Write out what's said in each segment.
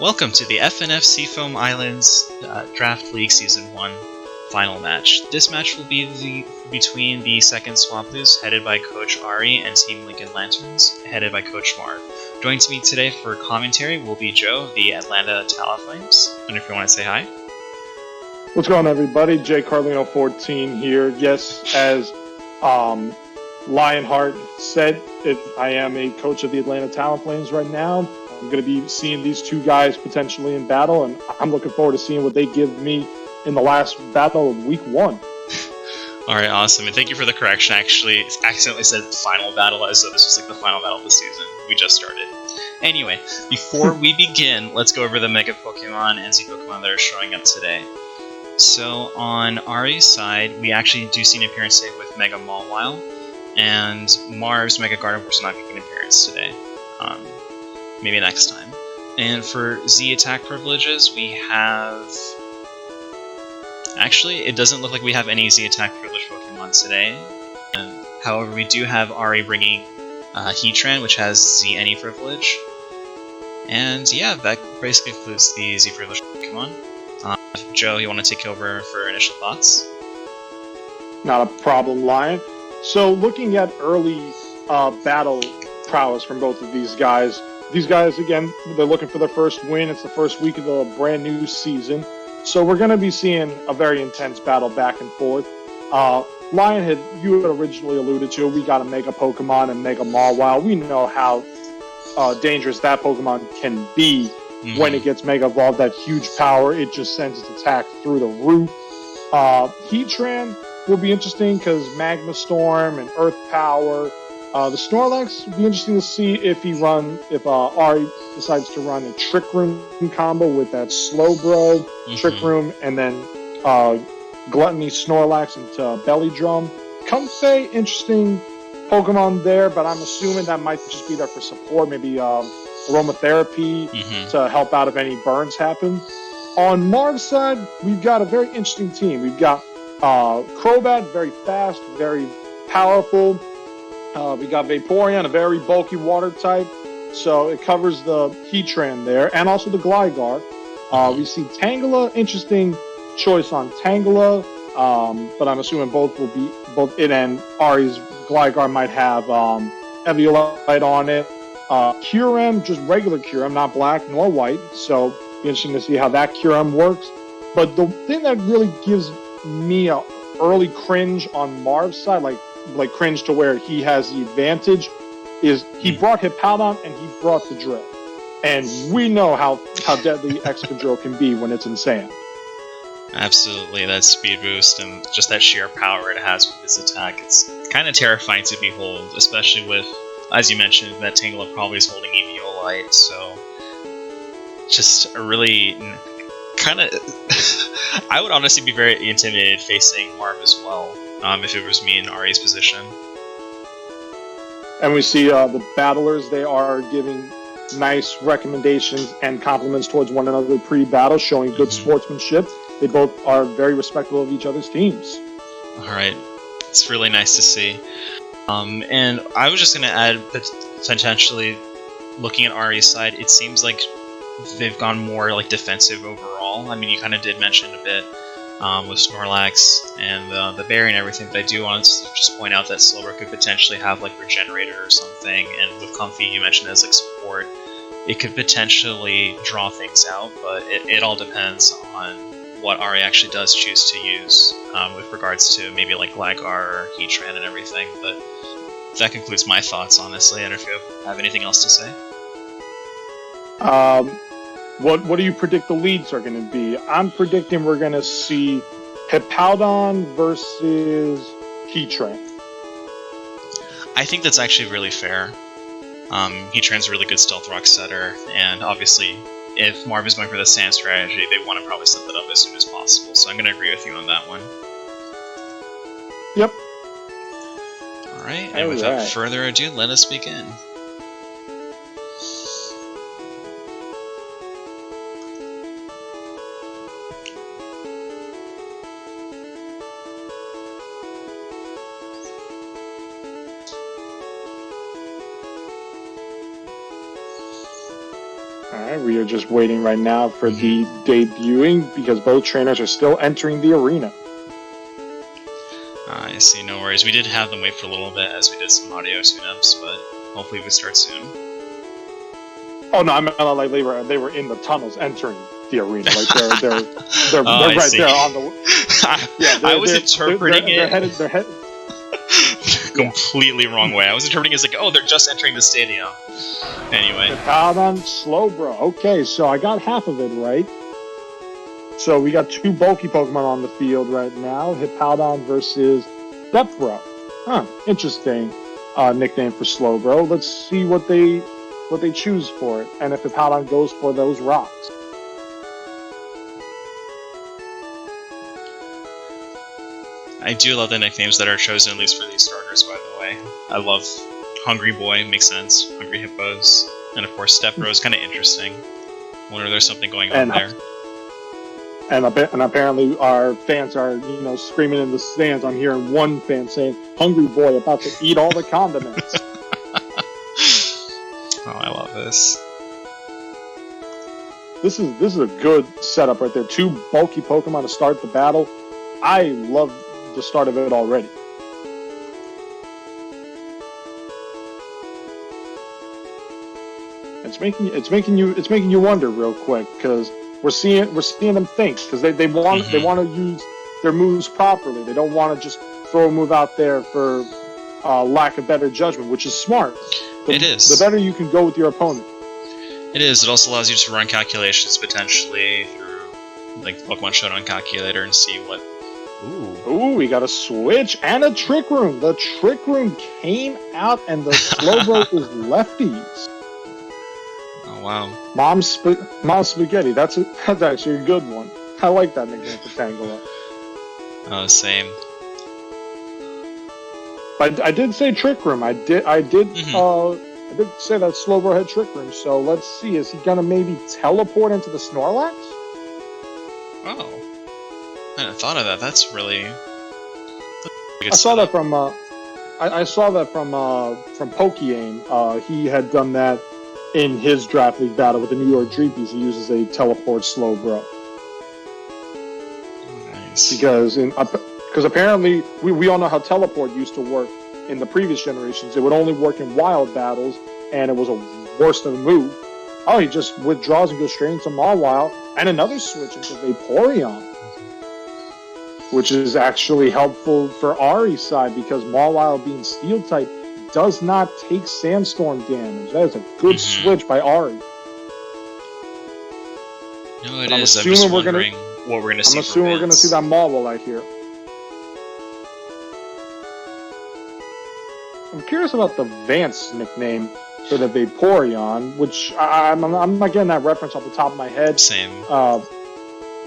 Welcome to the FNF Seafoam Islands Draft League Season 1 final match. This match will be between the second Swablus, headed by Coach Ari, and Team Lincoln Lanturns, headed by Coach Marv. Joining me today for commentary will be Joe of the Atlanta Talaflames. And if you want to say hi. What's going on, everybody? Jay Carlino 14 here. Yes, as Lionheart said, I am a coach of the Atlanta Talaflames right now. I'm going to be seeing these two guys potentially in battle, and I'm looking forward to seeing what they give me in the last battle of Week 1. All right, awesome. And thank you for the correction. I actually accidentally said final battle as though this was like the final battle of the season. We just started. Anyway, before we begin, let's go over the Mega Pokemon and Z Pokemon that are showing up today. So on Ari's side, we actually do see an appearance today with Mega Mawile, and Marv's Mega Gardevoir not making an appearance today. Maybe next time. And for Z attack privileges, we have... Actually, it doesn't look like we have any Z attack privilege Pokemon today. However, we do have Ari bringing Heatran, which has Z any privilege. And yeah, that basically includes the Z privilege Pokemon. Joe, you want to take over for initial thoughts? Not a problem, Lion. So looking at early battle prowess from both of these guys, again, they're looking for their first win. It's the first week of the brand new season. So we're going to be seeing a very intense battle back and forth. Lion, you had originally alluded to, we got a Mega Pokemon and Mega Mawile. We know how dangerous that Pokemon can be when it gets Mega Evolved. That huge power, it just sends its attack through the roof. Heatran will be interesting because Magma Storm and Earth Power. The Snorlax will be interesting to see if Ari decides to run a Trick Room combo with that Slowbro, Trick Room, and then Gluttony Snorlax into Belly Drum. Comfey, interesting Pokemon there, but I'm assuming that might just be there for support, maybe aromatherapy to help out if any burns happen. On Marv's side, we've got a very interesting team. We've got Crobat, very fast, very powerful. We got Vaporeon, a very bulky water type, so it covers the Heatran there, and also the Gligar. We see Tangela, interesting choice on Tangela, but I'm assuming both it and Ari's Gligar might have Eviolite on it. Kyurem, just regular Kyurem, not black nor white, so be interesting to see how that Kyurem works. But the thing that really gives me a early cringe on Marv's side, like cringe to where he has the advantage, is he brought Hippowdon and he brought the Drill. And we know how deadly Excadrill can be when it's in sand. Absolutely, that speed boost and just that sheer power it has with its attack, it's kind of terrifying to behold, especially with, as you mentioned, that Tangela probably is holding Eviolite, so just a really kind of... I would honestly be very intimidated facing Marv as well, if it was me in Ari's position. And we see the battlers, they are giving nice recommendations and compliments towards one another pre-battle, showing good sportsmanship. They both are very respectful of each other's teams. Alright, it's really nice to see. And I was just going to add, potentially, looking at Ari's side, it seems like they've gone more like defensive overall. I mean, you kind of did mention a bit with Snorlax and the berry and everything, but I do want to just point out that Slowbro could potentially have like Regenerator or something, and with Comfey you mentioned as like support, it could potentially draw things out, but it all depends on what Ari actually does choose to use with regards to maybe like Gligar or Heatran and everything. But that concludes my thoughts, honestly. I don't know if you have anything else to say. What do you predict the leads are going to be? I'm predicting we're going to see Hippowdon versus Heatran. I think that's actually really fair. Heatran's a really good Stealth Rock setter, and obviously, if Marv is going for the sand strategy, they want to probably set that up as soon as possible, so I'm going to agree with you on that one. Yep. Alright, and without further ado, let us begin. Alright, we are just waiting right now for the debuting because both trainers are still entering the arena. I see, no worries. We did have them wait for a little bit as we did some audio tune-ups, but hopefully we start soon. Oh no, I meant like they were in the tunnels entering the arena. Like they're right there on the. Yeah, I was interpreting they're headed completely wrong way. I was interpreting it as like, oh, they're just entering the stadium. Anyway. Hippowdon, Slowbro. Okay, so I got half of it right. So we got two bulky Pokemon on the field right now. Hippowdon versus Depthro. Huh, interesting nickname for Slowbro. Let's see what they choose for it, and if Hippowdon goes for those rocks. I do love the nicknames that are chosen, at least for these starters, by the way. I love Hungry Boy, makes sense. Hungry Hippos. And of course, Stepbro is kind of interesting. I wonder if there's something going on there. And apparently our fans are, screaming in the stands. I'm hearing one fan saying, "Hungry Boy about to eat all the condiments." Oh, I love this. This is a good setup right there. Two bulky Pokemon to start the battle. I love the start of it already. It's making you wonder real quick because we're seeing them think because they want to use their moves properly. They don't want to just throw a move out there for lack of better judgment, which is smart. It is. The better you can go with your opponent. It is. It also allows you to run calculations potentially through like the Pokemon Showdown calculator and see what. Ooh, we got a switch and a Trick Room. The Trick Room came out and the Slowbro is lefties. Oh wow. Mom's Spaghetti. That's actually a good one. I like that nickname for Tangela. Oh, same. I did say Trick Room. I did say that Slowbro had Trick Room. So let's see. Is he gonna maybe teleport into the Snorlax? Oh, I hadn't thought of that. That's really. I saw that from Pokeaim. He had done that in his draft league battle with the New York Dreepies. He uses a teleport Slowbro. Nice. Because apparently we all know how teleport used to work in the previous generations. It would only work in wild battles, and it was a worse than a move. Oh, he just withdraws and goes straight into Mawile, and another switch into Vaporeon, which is actually helpful for Ari's side because Mawile being Steel type does not take Sandstorm damage. That is a good switch by Ari. No, it is. I'm just wondering what we're going to see. I'm assuming we're going to see that Mawile here. I'm curious about the Vance nickname for the Vaporeon, which I'm not getting that reference off the top of my head. Same.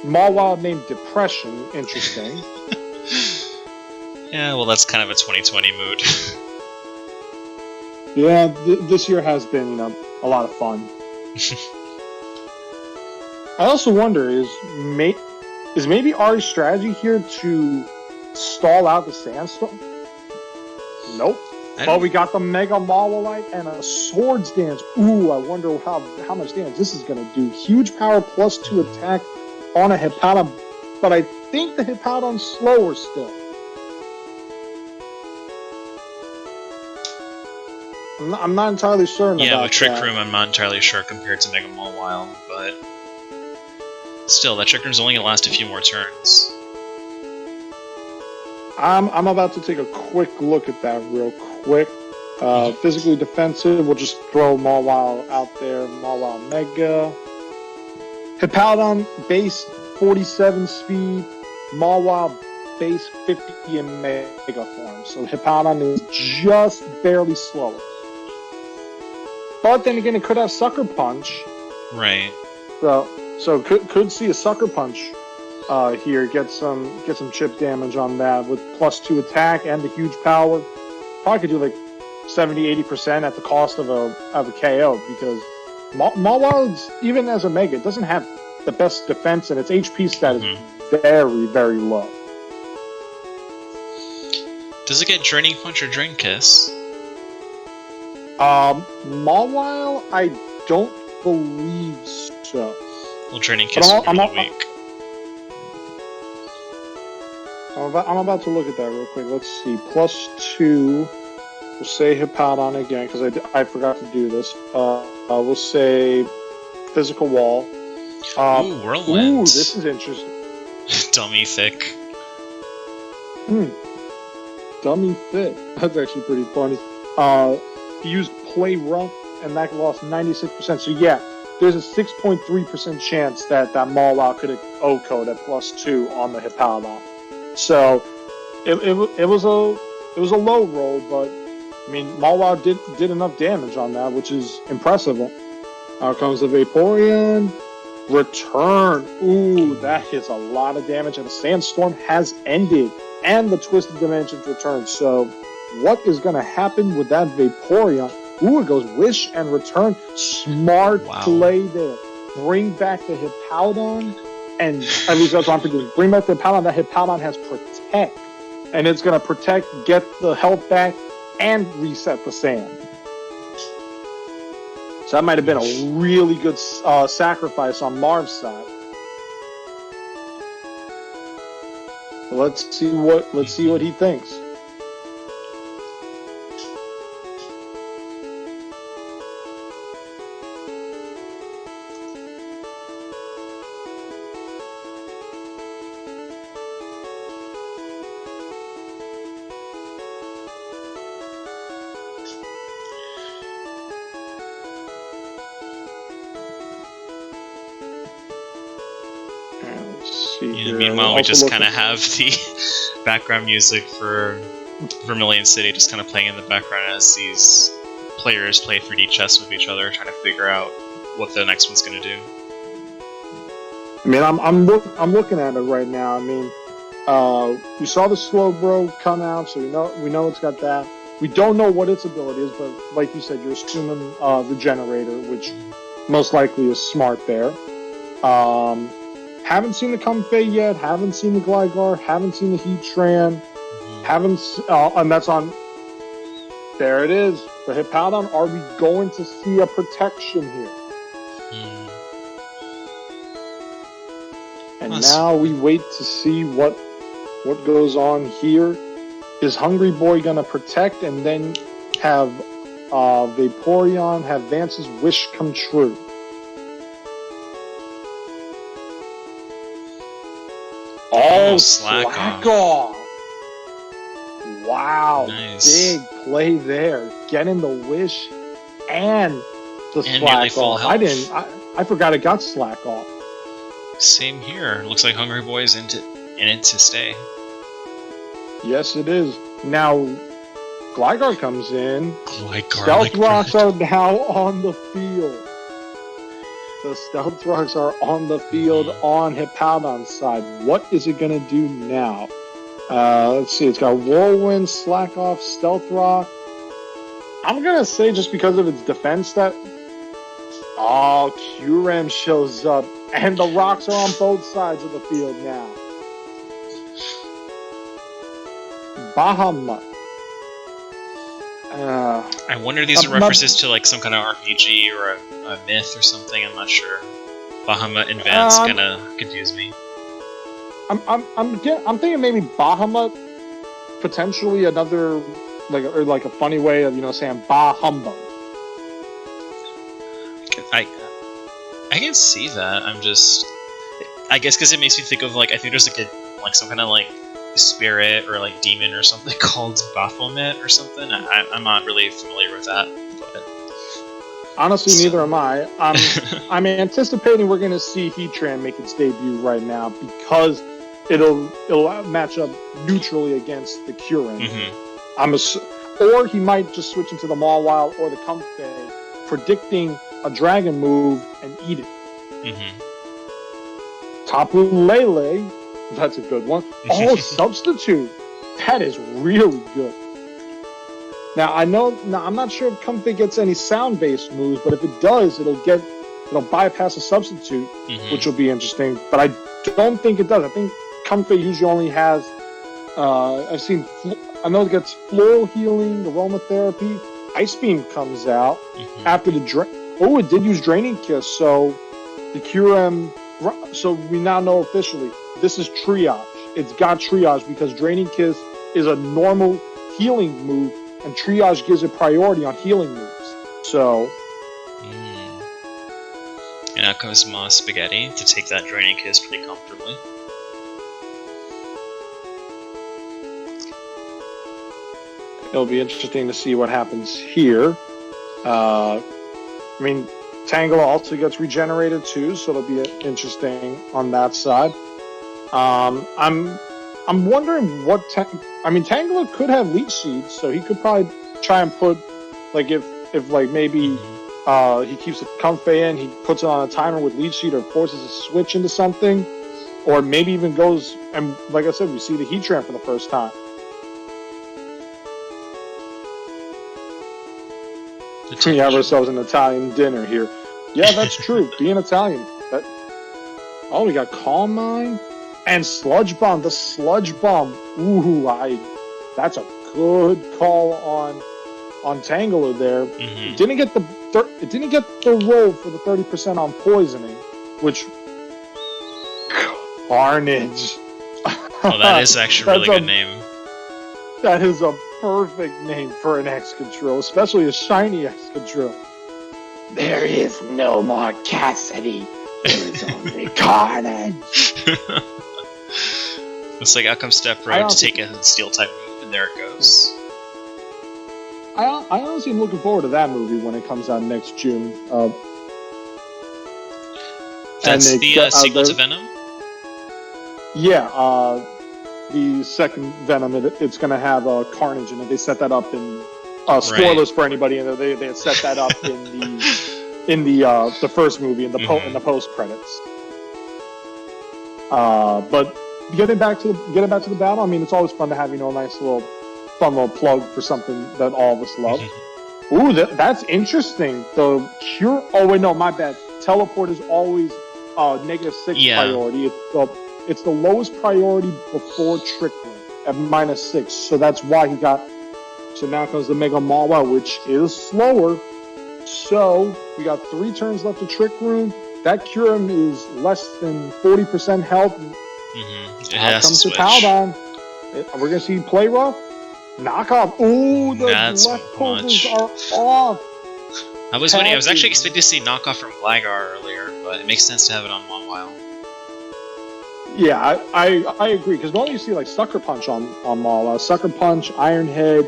Mawile named Depression. Interesting. Yeah, well, that's kind of a 2020 mood. Yeah, this year has been, a lot of fun. I also wonder, is maybe Ari's strategy here to stall out the Sandstorm? Nope. But we got the Mega Mawilite and a Swords Dance. Ooh, I wonder how much damage this is going to do. Huge power plus 2 attack on a Hippowdon, but I think the Hippowdon's slower still. I'm not entirely certain about that. Yeah, with Trick Room, I'm not entirely sure compared to Mega Mawile, but still, that Trick Room's only going to last a few more turns. I'm about to take a quick look at that real quick. Physically defensive, we'll just throw Mawile out there. Mawile Mega. Hippowdon base 47 speed. Mawile base 50 in Mega form. So Hippowdon is just barely slower. But then again, it could have Sucker Punch. Right. So could see a Sucker Punch here. Get some chip damage on that with plus 2 attack and the huge power. Probably could do like 70-80% at the cost of a KO because Mawile, even as a Mega, doesn't have the best defense and its HP stat is very, very low. Does it get Draining Punch or Drain Kiss? Mawile, I don't believe so. Well, Training Kiss for the week. I'm about to look at that real quick. Let's see. +2. We'll say Hippowdon again, because I forgot to do this. We'll say Physical Wall. Ooh, Whirlwind. Ooh, this is interesting. Dummy Thick. Dummy Thick. That's actually pretty funny. He used Play Rough, and that lost 96%. So yeah, there's a 6.3% chance that Mawile could have O-code at +2 on the Hippowdon. So it was a low roll, but I mean Mawile did enough damage on that, which is impressive. Out comes the Vaporeon. Return. Ooh, that hits a lot of damage, and the Sandstorm has ended, and the Twisted Dimensions return. So, what is going to happen with that Vaporeon? Ooh, it goes Wish and Return. Smart play there. Bring back the Hippowdon, and at least that's what I'm predicting. Bring back the Hippowdon. That Hippowdon has Protect, and it's going to protect, get the health back, and reset the sand. So that might have been a really good sacrifice on Marv's side. Let's see what he thinks. Meanwhile, we just kind of have the background music for Vermilion City just kind of playing in the background as these players play 3D chess with each other, trying to figure out what the next one's going to do. I mean, I'm looking at it right now. I mean, we saw the Slowbro come out, so we know it's got that. We don't know what its ability is, but like you said, you're assuming Regenerator, which most likely is smart there. Haven't seen the Comfey yet. Haven't seen the Gligar. Haven't seen the Heatran. And that's on. There it is. The Hippowdon. Are we going to see a protection here? And now we wait to see what goes on here. Is Hungry Boy gonna protect and then have Vaporeon have Vance's wish come true? Oh, slack off. Wow. Nice. Big play there. Getting the wish and the slack off. I forgot it got slack off. Same here. Looks like Hungry Boy is in it to stay. Yes, it is. Now, Gligar comes in. Gligar, Stealth Rocks are now on the field. The Stealth Rocks are on the field on Hippowdon's side. What is it going to do now? Let's see. It's got Whirlwind, Slack Off, Stealth Rock. I'm going to say just because of its defense that... Oh, Kyurem shows up. And the rocks are on both sides of the field now. Bahamut. I wonder if these are references to like some kind of RPG or a myth or something. I'm not sure. Bahamut and Vance kind of confuse me. I'm thinking maybe Bahamut, potentially another like a funny way of saying Bah Humbug. I can see that. I guess because it makes me think of I think there's some kind of spirit or demon or something called Baphomet or something. I'm not really familiar with that. But honestly, neither am I. I'm anticipating we're going to see Heatran make its debut right now because it'll match up neutrally against the Kyurem. Mm-hmm. Or he might just switch into the Mawile or the Comfey, predicting a dragon move and eat it. Mm-hmm. Tapu Lele, that's a good one. Oh, Substitute. That is really good. Now I'm not sure if Comfey gets any sound-based moves, but if it does, it'll bypass a Substitute, which will be interesting. But I don't think it does. I think Comfey usually only has. I know it gets Floral Healing, Aromatherapy. Ice Beam comes out after the Oh, it did use Draining Kiss, so the QM. So we now know officially this is triage. It's got triage because Draining Kiss is a normal healing move, and triage gives it priority on healing moves. So. And out comes Ma Spaghetti to take that Draining Kiss pretty comfortably. It'll be interesting to see what happens here. I mean, Tangela also gets regenerated too, so it'll be interesting on that side. I'm wondering what. Tangela could have Leech Seeds, so he could probably try and put, like, if like maybe he keeps the Comfey in, he puts it on a timer with Leech Seed or forces a switch into something, or maybe even goes and, like I said, we see the Heatran for the first time. We have ourselves an Italian dinner here. Yeah, that's true. Being Italian. We got Calm Mind and Sludge Bomb. The Sludge Bomb. Ooh, that's a good call on Tangela there. It didn't get the roll for the 30% on poisoning, which Carnage. Oh, that is actually a really good name. That is a perfect name for an Excadrill, especially a shiny Excadrill. There is no more Cassidy. There is only Carnage. Looks like out comes Step Road to take a Steel type move, and there it goes. I honestly am looking forward to that movie when it comes out next June. That's the sequel to Venom? Yeah, the second Venom, it's going to have Carnage in it. They set that up in spoilers for anybody, and they had set that up in the first movie in the post credits. But getting back to the battle, I mean, it's always fun to have a nice little fun little plug for something that all of us love. Ooh, that's interesting. The cure. Oh wait, no, my bad. Teleport is always -6 priority. It's the lowest priority before Trick Room at -6. So that's why he got. So now comes the Mega Mawa, which is slower. So we got 3 turns left to Trick Room. That Curum is less than 40% health. Out comes to Taldon. We're gonna see Play Rough. Knockoff. Ooh, the leftovers are off. I was waiting. I was actually expecting to see Knockoff from Gligar earlier, but it makes sense to have it on Mawile. Yeah, I agree, because normally you see like Sucker Punch on Mawile. Sucker Punch, Iron Head,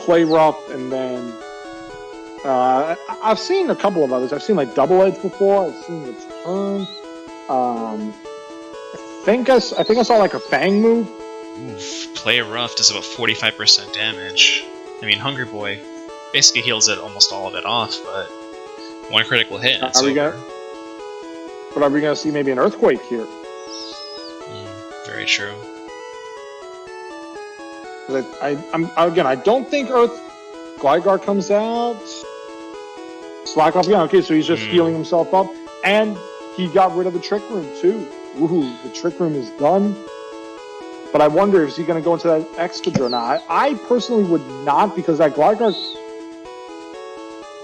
Play Rough, and then I've seen a couple of others. I've seen like Double Edge before. I've seen Return. I think I saw like a Fang move. Oof, Play Rough does about 45% damage. I mean, Hungry Boy basically heals it almost all of it off, but one critical hit and it's over. But are we going to see maybe an Earthquake here? Very true. I don't think Gligar comes out. Slack off again. Okay, so he's just healing himself up. And he got rid of the Trick Room, too. Woohoo, the Trick Room is done. But I wonder if he's going to go into that Excadrill now. I personally would not, because that Gligar...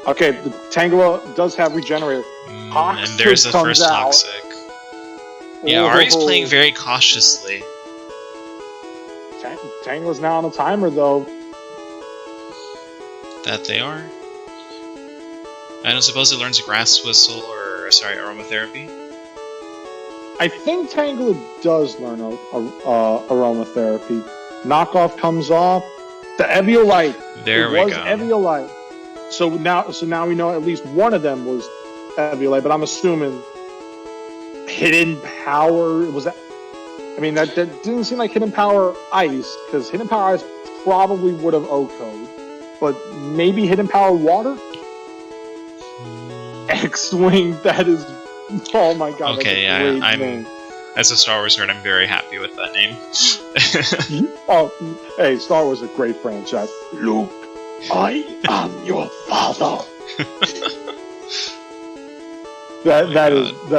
Okay, the Tangela does have Regenerator. And there's the first Toxic. Yeah, Ari's playing very cautiously. Tangela's now on a timer, though. That they are. I don't suppose it learns Grass Whistle or, Aromatherapy? I think Tangela does learn Aromatherapy. Knockoff comes off. The Eviolite. There we go. Eviolite. So now we know at least one of them was Eviolite, but I'm assuming Hidden Power was that. I mean, that didn't seem like Hidden Power Ice, because Hidden Power Ice probably would have OHKO'd, but maybe Hidden Power Water? X-Wing, that is... Oh my god, okay, that's a great name. As a Star Wars nerd, I'm very happy with that name. Hey, Star Wars is a great franchise. Luke, I am your father. That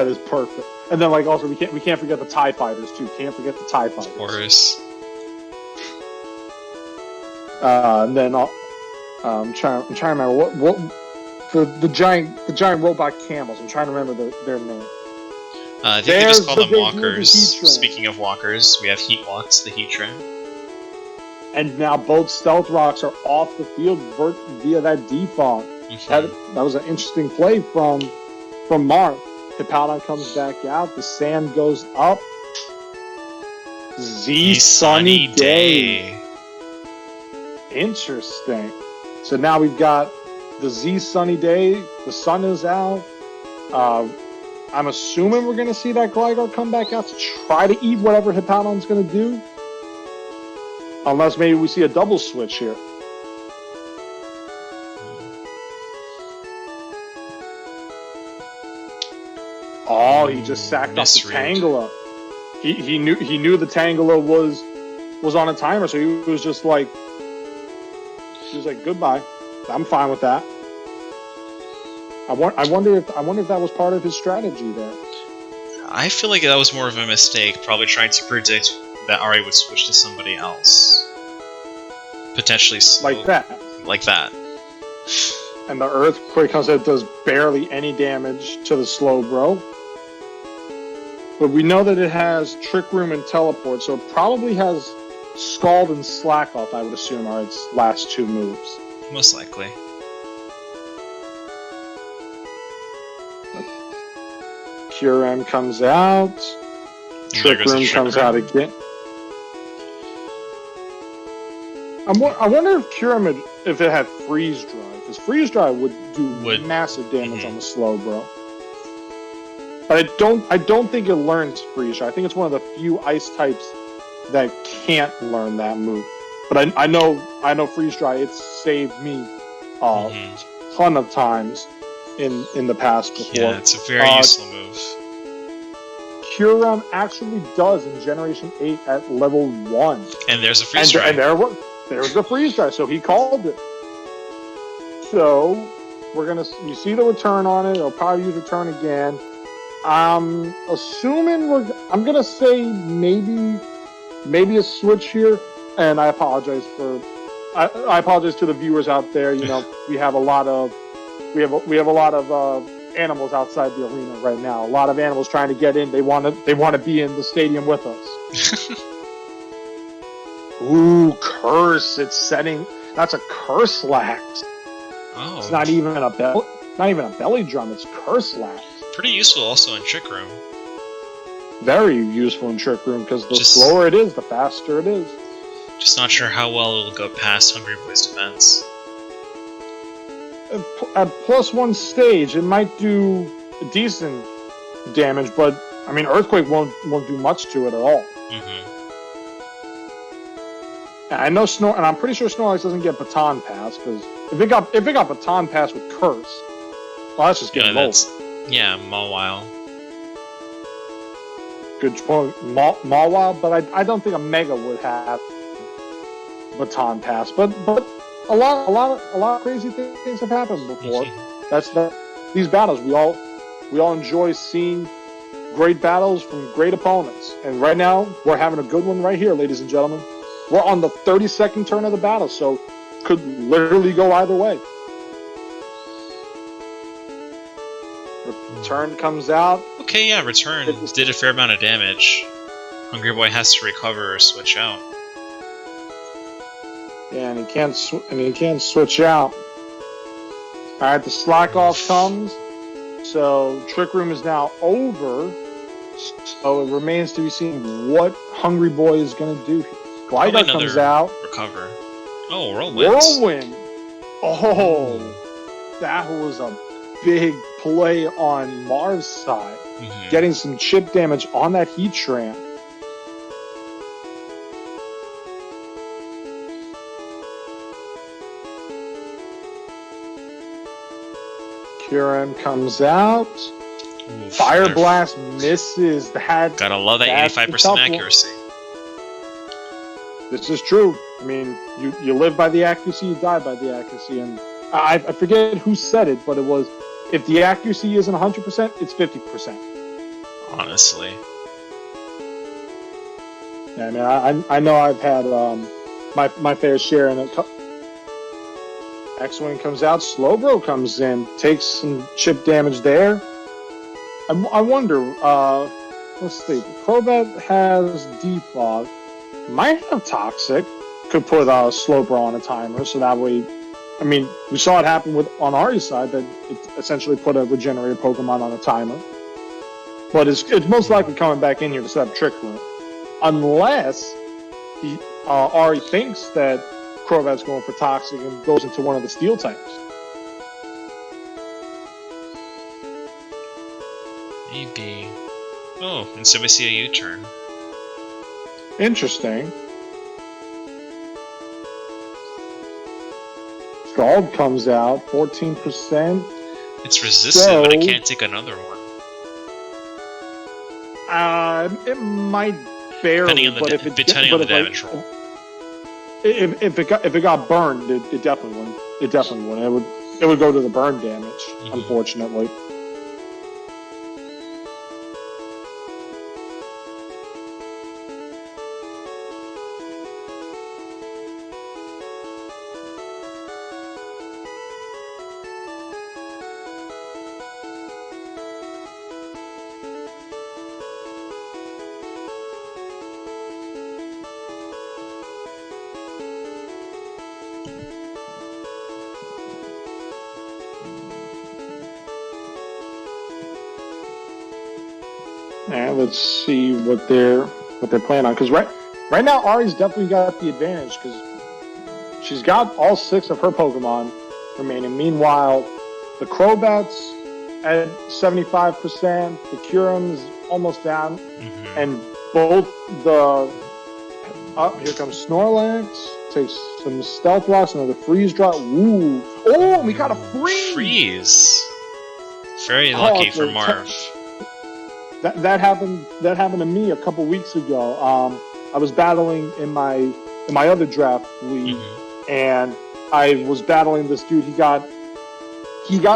is perfect. And then, like, also we can't forget the TIE Fighters too. Can't forget the TIE Fighters. Of course. And then I'm trying to remember what the giant robot camels. I'm trying to remember their name. I think they just call them debut walkers. of the Heat Train. Speaking of walkers, we have Heat Walks, the Heat Train. And now both Stealth Rocks are off the field via that defog. Mm-hmm. That was an interesting play from Marv. Hippowdon comes back out. The sand goes up. Z sunny day. Interesting. So now we've got the Z sunny day. The sun is out. I'm assuming we're going to see that Gligar come back out to try to eat whatever Hippowdon's going to do. Unless maybe we see a double switch here. Oh, he just sacked off the Tangela. He knew the Tangela was on a timer, so he was just like, goodbye. I'm fine with that. I wonder if that was part of his strategy there. I feel like that was more of a mistake, probably trying to predict that Ari would switch to somebody else. Potentially slow. Like that. Like that. And the Earthquake comes out, does barely any damage to the Slowbro. But we know that it has Trick Room and Teleport, so it probably has Scald and Slack Off, I would assume, are its last two moves. Most likely. Cure M comes out. Trick Room comes out again. I wonder if Cure M, if it had Freeze Dry, because Freeze Dry would do massive damage on the Slowbro. But I don't think it learns Freeze Dry. I think it's one of the few ice types that can't learn that move. But I know Freeze Dry. It's saved me a ton of times in the past before. Yeah, it's a very useful move. Cure actually does in Generation 8 at level 1. And there's a Freeze Dry. And there's the Freeze Dry, so he called it. So you see the return on it. It'll probably use return again. I'm assuming I'm gonna say maybe a switch here, and I apologize I apologize to the viewers out there. You know, we have a lot of animals outside the arena right now. A lot of animals trying to get in. They want to be in the stadium with us. Ooh, curse! It's setting. That's a curse lax. Oh, it's not even a belly drum. It's curse lax. Pretty useful also in Trick Room. Very useful in Trick Room because the slower it is, the faster it is. Just not sure how well it'll go past Hungry Boy's defense. At +1 stage, it might do decent damage, but I mean, Earthquake won't do much to it at all. Mm-hmm. And I know and I'm pretty sure Snorlax doesn't get Baton Pass because if it got Baton Pass with Curse, well, that's just getting old. Yeah, Mawile. Good point, Mawile, but I don't think a Mega would have Baton Pass. But a lot of crazy things have happened before. These battles we all enjoy seeing great battles from great opponents, and right now we're having a good one right here, ladies and gentlemen. We're on the 32nd turn of the battle, so could literally go either way. Return comes out. Okay, yeah, Return did a fair amount of damage. Hungry Boy has to recover or switch out. Yeah, and he can't switch out. All right, the Slack Off comes. So Trick Room is now over. So it remains to be seen what Hungry Boy is going to do here. Gligar comes out. Recover. Oh, Whirlwind. Oh, that was a big play on Marv's side. Mm-hmm. Getting some chip damage on that Heat Tramp. Kyurem comes out. Ooh, Fire Blast misses. Gotta love that 85% accuracy. This is true. I mean, you live by the accuracy, you die by the accuracy. And I forget who said it, but it was, if the accuracy isn't 100%, it's 50%. Honestly. Yeah, I mean, I know I've had my fair share in X-Wing comes out. Slowbro comes in, takes some chip damage there. I wonder, let's see. Crobat has Defog. Might have Toxic. Could put Slowbro on a timer, so that way... I mean, we saw it happen on Ari's side, that it essentially put a regenerated Pokemon on a timer. But it's most likely coming back in here to set up Trick Room. Unless Ari thinks that Crobat's going for Toxic and goes into one of the Steel types. Maybe. Oh, and so we see a U-turn. Interesting. Scald comes out, 14%. It's resistant, but it can't take another one. It might barely, depending on the damage roll. If it got burned, it definitely wouldn't. It definitely wouldn't. It would go to the burn damage, unfortunately. And let's see what they're planning on. Because right now Ari's definitely got the advantage because she's got all 6 of her Pokemon remaining. Meanwhile, the Crobat's at 75%, the Curum's almost down, and both the here comes Snorlax, takes some Stealth Rocks, another Freeze Drop. Ooh! Oh, we got a Freeze! Very lucky for Marv. That happened to me a couple weeks ago. I was battling in my other draft league, and I was battling this dude. He got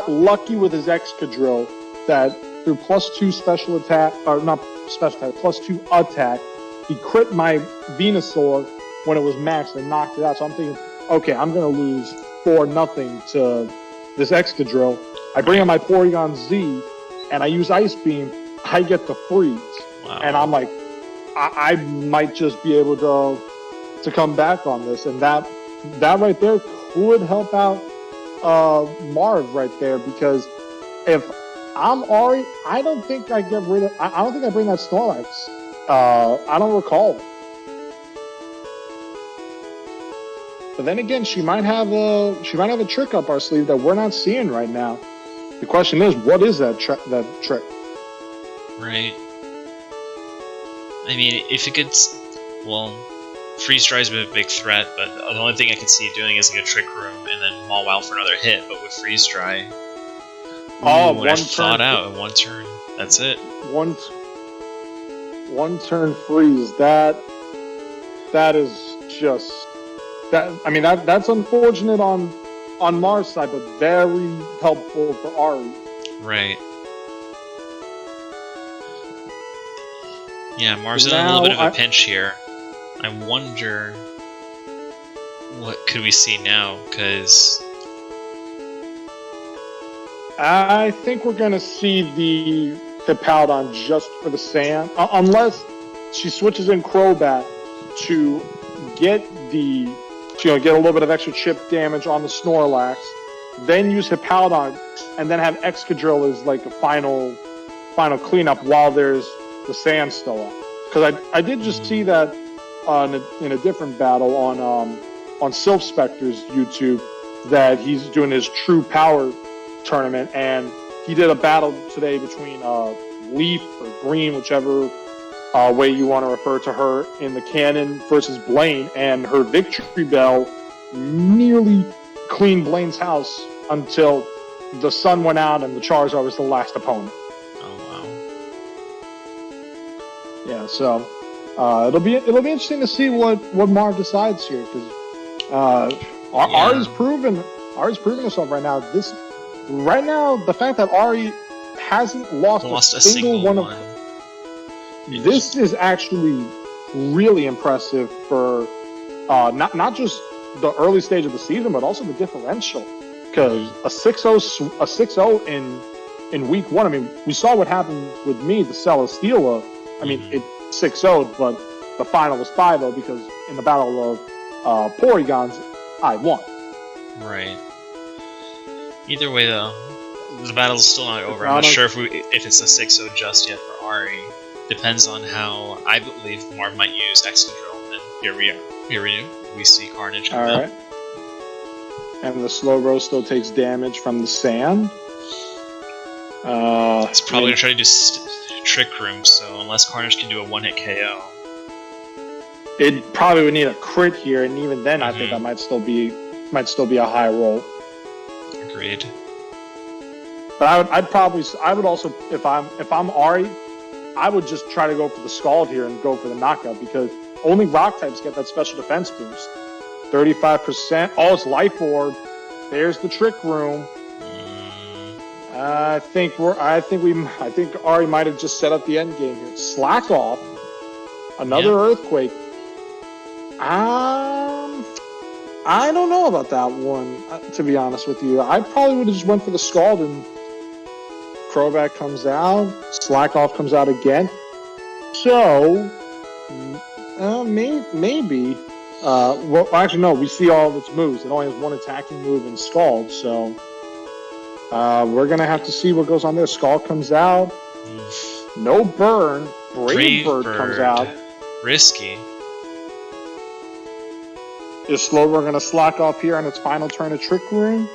lucky with his Excadrill that through +2 special attack, or not special attack, +2 attack, he crit my Venusaur when it was maxed and knocked it out. So I'm thinking, okay, I'm gonna lose 4-0 to this Excadrill. I bring in my Porygon Z, and I use Ice Beam. I get the Freeze, and I'm like, I might just be able to come back on this, and that right there could help out Marv right there, because if I'm Ari, I don't think I get rid of. I don't think I bring that Snorlax. I don't recall. But then again, she might have a trick up our sleeve that we're not seeing right now. The question is, what is that trick? Right. I mean, if it gets... Well, Freeze Dry's been a big threat, but the only thing I can see it doing is like a Trick Room and then Maul Wow for another hit, but with Freeze Dry... one thought out in one turn. That's it. One turn Freeze. That is just... I mean, that's unfortunate on Mar's side, but very helpful for Ari. Right. Yeah, Mar's in a little bit of a pinch here. I wonder what could we see now, because I think we're gonna see the Hippowdon just for the sand, unless she switches in Crobat to get get a little bit of extra chip damage on the Snorlax, then use Hippowdon, and then have Excadrill as like a final cleanup while there's the sand still up. Because I did just see that in a different battle on Sylph Spectre's YouTube, that he's doing his True Power tournament, and he did a battle today between Leaf or Green, whichever way you want to refer to her, in the canon versus Blaine, and her Victory Bell nearly cleaned Blaine's house until the sun went out and the Charizard was the last opponent. Yeah, so it'll be interesting to see what Marv decides here, because Ari's proven herself right now. Right now, the fact that Ari hasn't lost a single one of this is actually really impressive for not just the early stage of the season, but also the differential. Because a 6-0 in week 1. I mean, we saw what happened with me, the Celesteela. I mean, it 6-0'd, but the final was 5-0 because in the Battle of Porygons, I won. Right. Either way, though, the battle's still not over. I'm not sure if it's a 6-0 just yet for Ari. Depends on how I believe Marv might use Excadrill, and here we are. Here we see Carnage come out. And the Slowbro still takes damage from the sand. It's probably going to try to do Trick Room, so unless Carnage can do a one-hit KO. It probably would need a crit here, and even then I think that might still be a high roll. Agreed. But I would also, if I'm Ari, I would just try to go for the Scald here and go for the knockout, because only rock types get that special defense boost. 35%. Oh, it's Life Orb. There's the Trick Room. I think Ari might have just set up the end game here. Slack Off. Another Earthquake. I don't know about that one, to be honest with you. I probably would have just went for the Scald, and Crobat comes out. Slack Off comes out again. So, maybe. Well, actually, no. We see all of its moves. It only has one attacking move in Scald, so we're gonna have to see what goes on there. Scald comes out. No burn. Brave Bird comes out. Risky. Is Slowbro gonna slack off here on its final turn of Trick Room?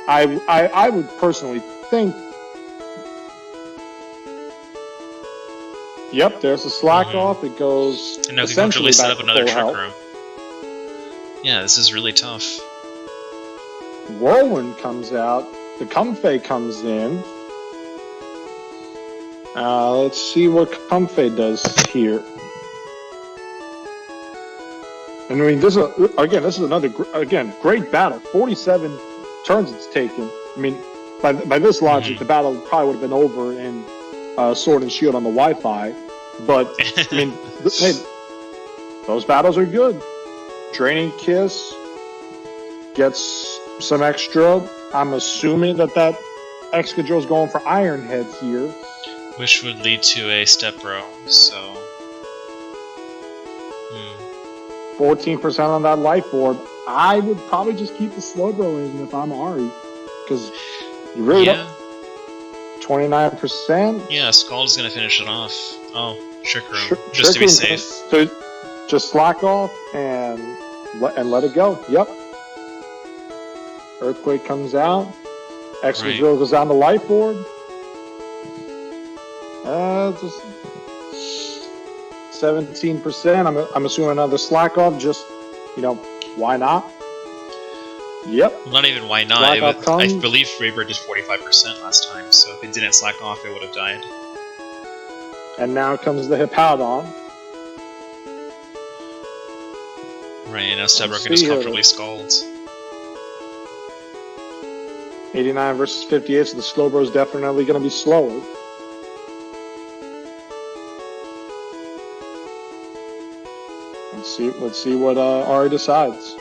I would personally think. Yep, there's a slack off. It goes. And now we can essentially set back up another to Trick full Room. Yeah, this is really tough. Whirlwind comes out. The Comfey comes in. Let's see what Comfey does here. And I mean, this is another great battle. 47 turns it's taken. I mean, by this logic, the battle probably would have been over in Sword and Shield on the Wi-Fi. But I mean, hey, those battles are good. Draining Kiss gets some extra. I'm assuming that Excadrill's going for Iron Head here. Which would lead to a Step Bro, so... 14% on that Life Orb. I would probably just keep the Slowbro in if I'm Ari. Because you really don't... 29%? Yeah, Scald is going to finish it off. Oh, Trick Room. Just to be safe. So just slack off and let it go. Yep. Earthquake comes out. Excadrill goes down to Life Orb. Just 17%. I'm assuming another slack off. Just, why not? Yep. Well, not even why not. I believe Freebird did 45% last time, so if it didn't slack off, it would have died. And now comes the Hippowdon. Right, now Stebro can just comfortably Scald. 89 versus 58, so the Slowbro is definitely going to be slower. Let's see what Ari decides.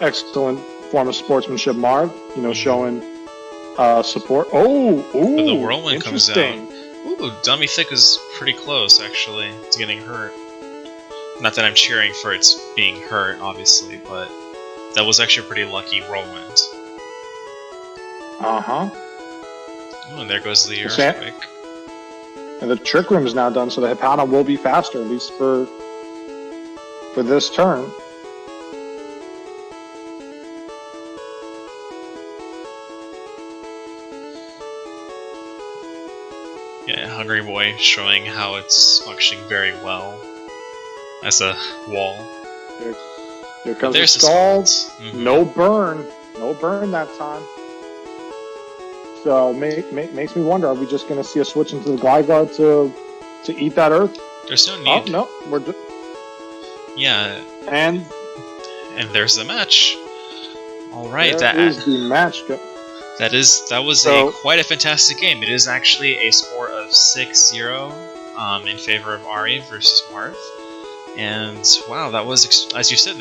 Excellent form of sportsmanship, Marv. Showing support. Oh, the Whirlwind comes out. Ooh, Dummy Thick is pretty close, actually, to getting hurt. Not that I'm cheering for its being hurt, obviously, but that was actually a pretty lucky Whirlwind. Uh-huh. Oh, and there goes the Earthquake. And the Trick Room is now done, so the Hippowdon will be faster, at least for this turn. Yeah, Hungry Boy showing how it's functioning very well as a wall. Here comes the Scald. No burn. No burn that time. So makes me wonder, are we just going to see a switch into the Gligar to eat that Earth? There's no need. Oh, no. Yeah. And there's the match. All right. That is the match. That was quite a fantastic game. It is actually a score of 6-0 in favor of Ari versus Marth. And wow, that was, as you said,